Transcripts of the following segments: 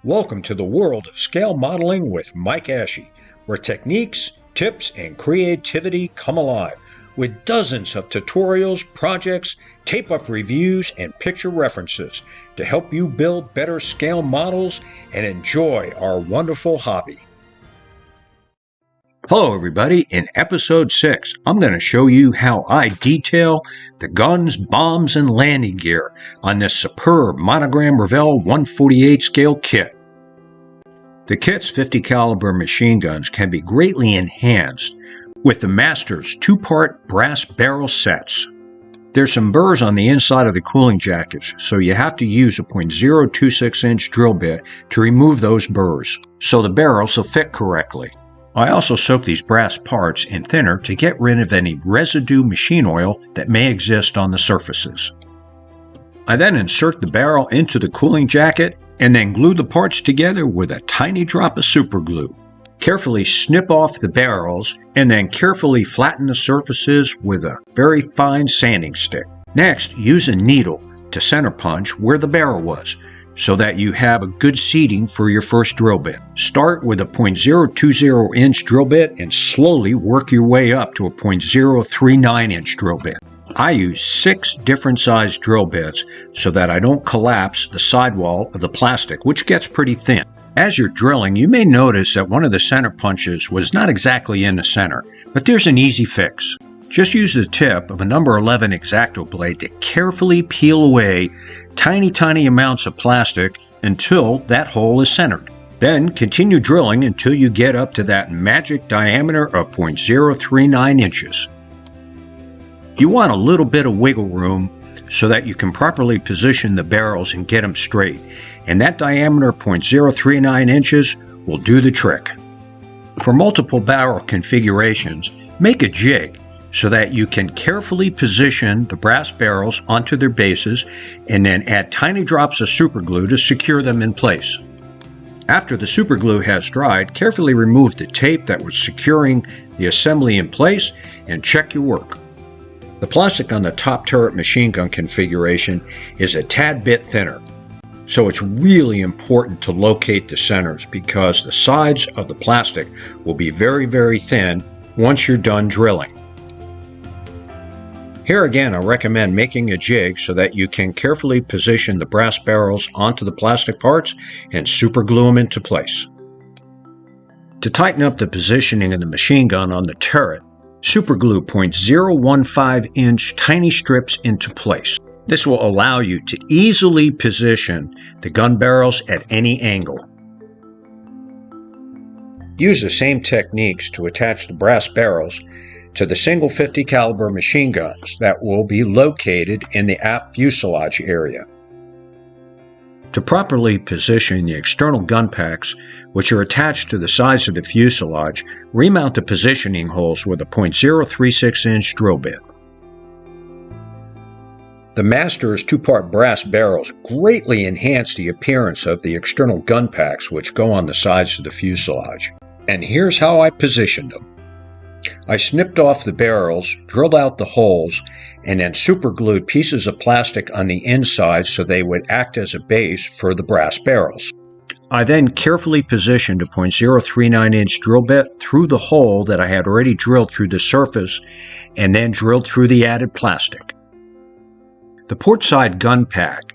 Welcome to the world of scale modeling with Mike Ashe, where techniques, tips, and creativity come alive with dozens of tutorials, projects, tape-up reviews, and picture references to help you build better scale models and enjoy our wonderful hobby. Hello everybody, in episode 6, I'm going to show you how I detail the guns, bombs, and landing gear on this superb monogram Revell 148 scale kit. The kit's 50 caliber machine guns can be greatly enhanced with the Master's 2-part brass barrel sets. There's some burrs on the inside of the cooling jackets, so you have to use a .026 inch drill bit to remove those burrs, so the barrels will fit correctly. I also soak these brass parts in thinner to get rid of any residue machine oil that may exist on the surfaces. I then insert the barrel into the cooling jacket and then glue the parts together with a tiny drop of super glue. Carefully snip off the barrels and then carefully flatten the surfaces with a very fine sanding stick. Next, use a needle to center punch where the barrel was, so that you have a good seating for your first drill bit. Start with a .020 inch drill bit and slowly work your way up to a .039 inch drill bit. I use 6 different sized drill bits so that I don't collapse the sidewall of the plastic, which gets pretty thin. As you're drilling, you may notice that one of the center punches was not exactly in the center, but there's an easy fix. Just use the tip of a number 11 X-Acto blade to carefully peel away tiny amounts of plastic until that hole is centered. Then continue drilling until you get up to that magic diameter of .039 inches. You want a little bit of wiggle room so that you can properly position the barrels and get them straight, and that diameter of .039 inches will do the trick. For multiple barrel configurations, make a jig so that you can carefully position the brass barrels onto their bases and then add tiny drops of super glue to secure them in place. After the super glue has dried, carefully remove the tape that was securing the assembly in place and check your work. The plastic on the top turret machine gun configuration is a tad bit thinner, so it's really important to locate the centers because the sides of the plastic will be very thin once you're done drilling. Here again, I recommend making a jig so that you can carefully position the brass barrels onto the plastic parts and super glue them into place. To tighten up the positioning of the machine gun on the turret, super glue .015 inch tiny strips into place. This will allow you to easily position the gun barrels at any angle. Use the same techniques to attach the brass barrels to the single 50 caliber machine guns that will be located in the aft fuselage area. To properly position the external gun packs, which are attached to the sides of the fuselage, remount the positioning holes with a .036 inch drill bit. The Master's 2-part brass barrels greatly enhance the appearance of the external gun packs which go on the sides of the fuselage. And here's how I positioned them. I snipped off the barrels, drilled out the holes, and then superglued pieces of plastic on the inside so they would act as a base for the brass barrels. I then carefully positioned a .039 inch drill bit through the hole that I had already drilled through the surface and then drilled through the added plastic. The port side gun pack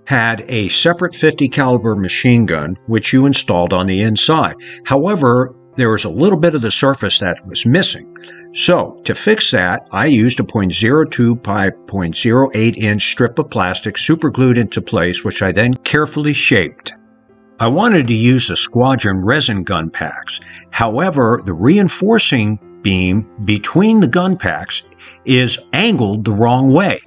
had a separate 50 caliber machine gun which you installed on the inside. However, there was a little bit of the surface that was missing. So, to fix that, I used a .02 by .08 inch strip of plastic superglued into place, which I then carefully shaped. I wanted to use the Squadron resin gun packs. However, the reinforcing beam between the gun packs is angled the wrong way.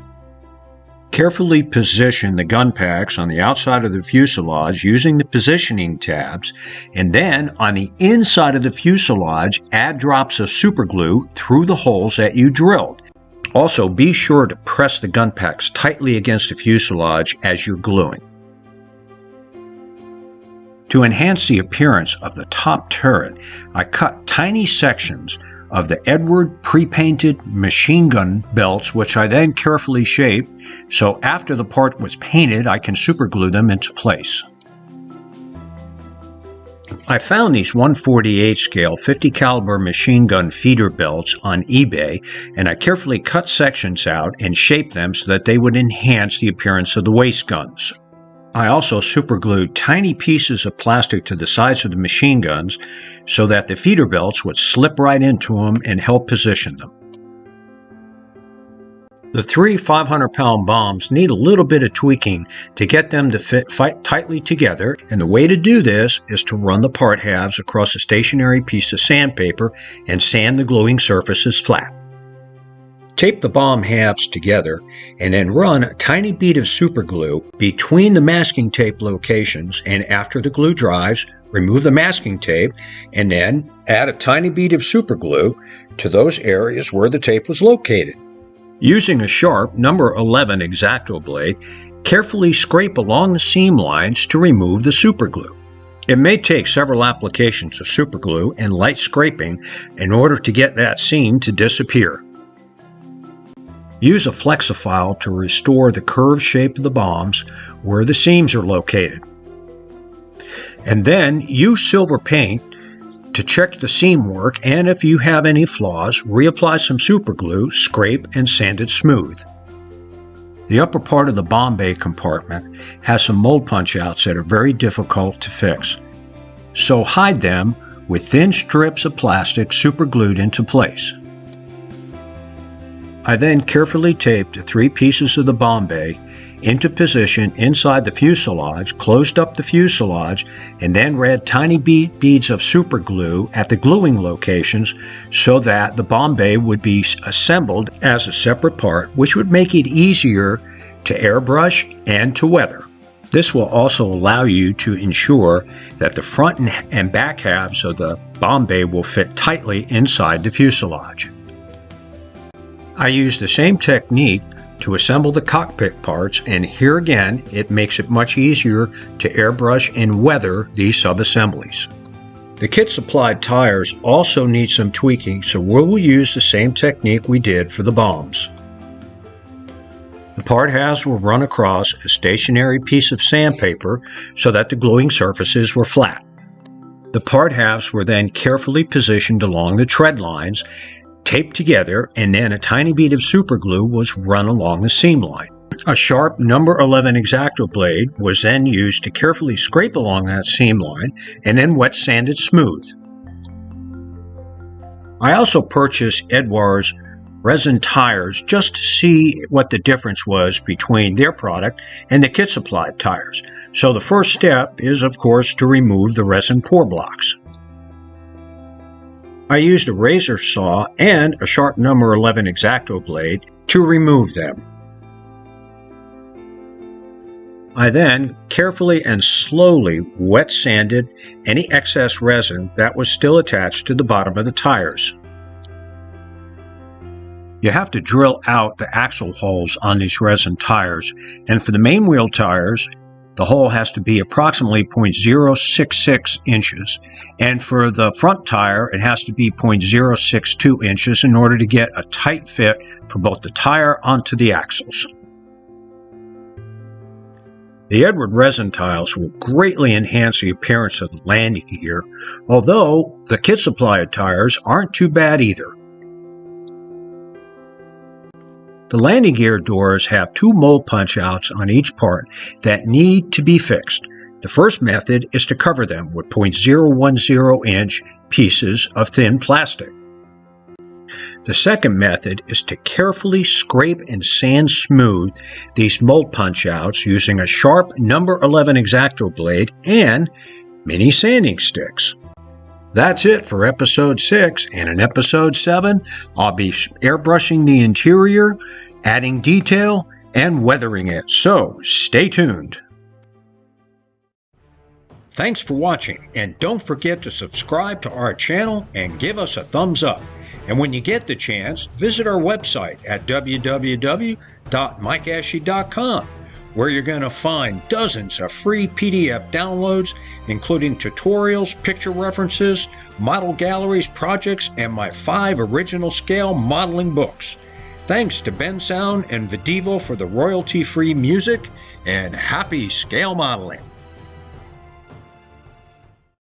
Carefully position the gun packs on the outside of the fuselage using the positioning tabs, and then on the inside of the fuselage, add drops of super glue through the holes that you drilled. Also, be sure to press the gun packs tightly against the fuselage as you're gluing. To enhance the appearance of the top turret, I cut tiny sections of the Edward pre-painted machine gun belts, which I then carefully shaped, so after the part was painted I can superglue them into place. I found these 148 scale 50 caliber machine gun feeder belts on eBay, and I carefully cut sections out and shaped them so that they would enhance the appearance of the waist guns. I also superglued tiny pieces of plastic to the sides of the machine guns so that the feeder belts would slip right into them and help position them. The three 500-pound bombs need a little bit of tweaking to get them to fit tightly together, and the way to do this is to run the part halves across a stationary piece of sandpaper and sand the gluing surfaces flat. Tape the bomb halves together and then run a tiny bead of superglue between the masking tape locations, and after the glue dries, remove the masking tape and then add a tiny bead of superglue to those areas where the tape was located. Using a sharp number 11 X-Acto blade, carefully scrape along the seam lines to remove the superglue. It may take several applications of superglue and light scraping in order to get that seam to disappear. Use a flexifile to restore the curved shape of the bombs where the seams are located. And then use silver paint to check the seam work, and if you have any flaws, reapply some superglue, scrape, and sand it smooth. The upper part of the bomb bay compartment has some mold punch-outs that are very difficult to fix, so hide them with thin strips of plastic superglued into place. I then carefully taped the three pieces of the bomb bay into position inside the fuselage, closed up the fuselage, and then ran tiny beads of superglue at the gluing locations so that the bomb bay would be assembled as a separate part, which would make it easier to airbrush and to weather. This will also allow you to ensure that the front and back halves of the bomb bay will fit tightly inside the fuselage. I used the same technique to assemble the cockpit parts, and here again it makes it much easier to airbrush and weather these sub-assemblies. The kit supplied tires also need some tweaking, so we will use the same technique we did for the bombs. The part halves were run across a stationary piece of sandpaper so that the gluing surfaces were flat. The part halves were then carefully positioned along the tread lines, taped together, and then a tiny bead of superglue was run along the seam line. A sharp number 11 X-Acto blade was then used to carefully scrape along that seam line and then wet sand it smooth. I also purchased Edwards resin tires just to see what the difference was between their product and the kit supplied tires. So the first step is, of course, to remove the resin pour blocks. I used a razor saw and a sharp number 11 X-Acto blade to remove them. I then carefully and slowly wet sanded any excess resin that was still attached to the bottom of the tires. You have to drill out the axle holes on these resin tires, and for the main wheel tires, the hole has to be approximately 0.066 inches, and for the front tire, it has to be 0.062 inches in order to get a tight fit for both the tire onto the axles. The Edwards resin tiles will greatly enhance the appearance of the landing gear, although the kit supplied tires aren't too bad either. The landing gear doors have two mold punch-outs on each part that need to be fixed. The first method is to cover them with 0.010 inch pieces of thin plastic. The second method is to carefully scrape and sand smooth these mold punch-outs using a sharp number 11 X-Acto blade and mini sanding sticks. That's it for episode 6, and in episode 7, I'll be airbrushing the interior, adding detail, and weathering it, so stay tuned. Thanks for watching, and don't forget to subscribe to our channel and give us a thumbs up. And when you get the chance, visit our website at www.mikeashley.com, where you're going to find dozens of free PDF downloads, including tutorials, picture references, model galleries, projects, and my 5 original scale modeling books. Thanks to Ben Sound and Videvo for the royalty-free music, and happy scale modeling!